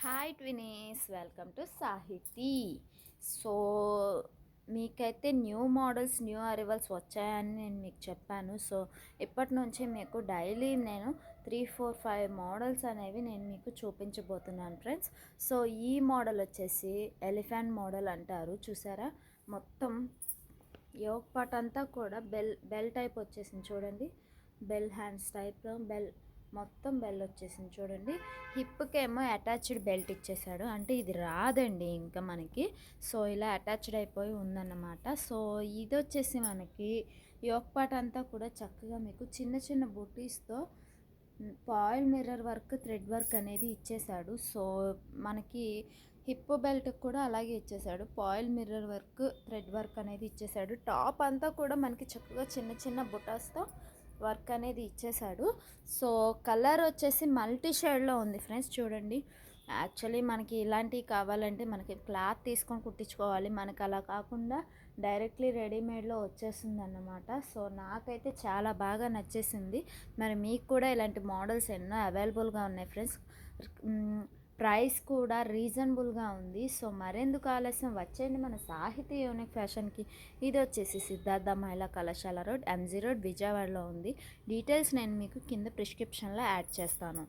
Hi twinnies, welcome to సాహితీ. So మీకైతే new models, new arrivals వచ్చాయని నేను మీకు చెప్పాను. సో ఇప్పటి నుంచి మీకు డైలీ నేను 3, 4, 5 మోడల్స్ అనేవి నేను మీకు చూపించబోతున్నాను ఫ్రెండ్స్. సో ఈ మోడల్ వచ్చేసి ఎలిఫెంట్ మోడల్ అంటారు, చూసారా? మొత్తం యోక్ పార్ట్ అంతా కూడా బెల్ టైప్ వచ్చేసింది చూడండి. బెల్ హ్యాండ్స్ టైప్ మొత్తం బెల్ వచ్చేసింది చూడండి. హిప్కేమో అటాచ్డ్ బెల్ట్ ఇచ్చేసాడు, అంటే ఇది రాదండి ఇంకా మనకి. సో ఇలా అటాచ్డ్ అయిపోయి ఉందన్నమాట. సో ఇది వచ్చేసి మనకి యోక్ పార్ట్ అంతా కూడా చక్కగా మీకు చిన్న చిన్న బుటీస్తో foil mirror work, thread work అనేది ఇచ్చేసాడు. సో మనకి హిప్ బెల్ట్ కూడా అలాగే ఇచ్చేసాడు, foil mirror work, thread work అనేది ఇచ్చేసాడు. టాప్ అంతా కూడా మనకి చక్కగా చిన్న చిన్న బుటాస్తో వర్క్ అనేది ఇచ్చేసాడు. సో కలర్ వచ్చేసి మల్టీ షేడ్లో ఉంది ఫ్రెండ్స్, చూడండి. యాక్చువల్లీ మనకి ఇలాంటివి కావాలంటే మనకి క్లాత్ తీసుకొని కుట్టించుకోవాలి, మనకి అలా కాకుండా డైరెక్ట్లీ రెడీమేడ్లో వచ్చేస్తుంది అన్నమాట. సో నాకైతే చాలా బాగా నచ్చేసింది. మరి మీకు కూడా ఇలాంటి మోడల్స్ ఎన్నో అవైలబుల్గా ఉన్నాయి ఫ్రెండ్స్. ప్రైస్ కూడా రీజనబుల్గా ఉంది. సో మరెందుకు ఆలస్యం, వచ్చేయండి మన సాహితీ యూనిక్ ఫ్యాషన్కి. ఇది వచ్చేసి సిద్ధార్థ మహిళా కళాశాల రోడ్, MG రోడ్, విజయవాడలో ఉంది. డీటెయిల్స్ నేను మీకు కింద ప్రిస్క్రిప్షన్లో యాడ్ చేస్తాను.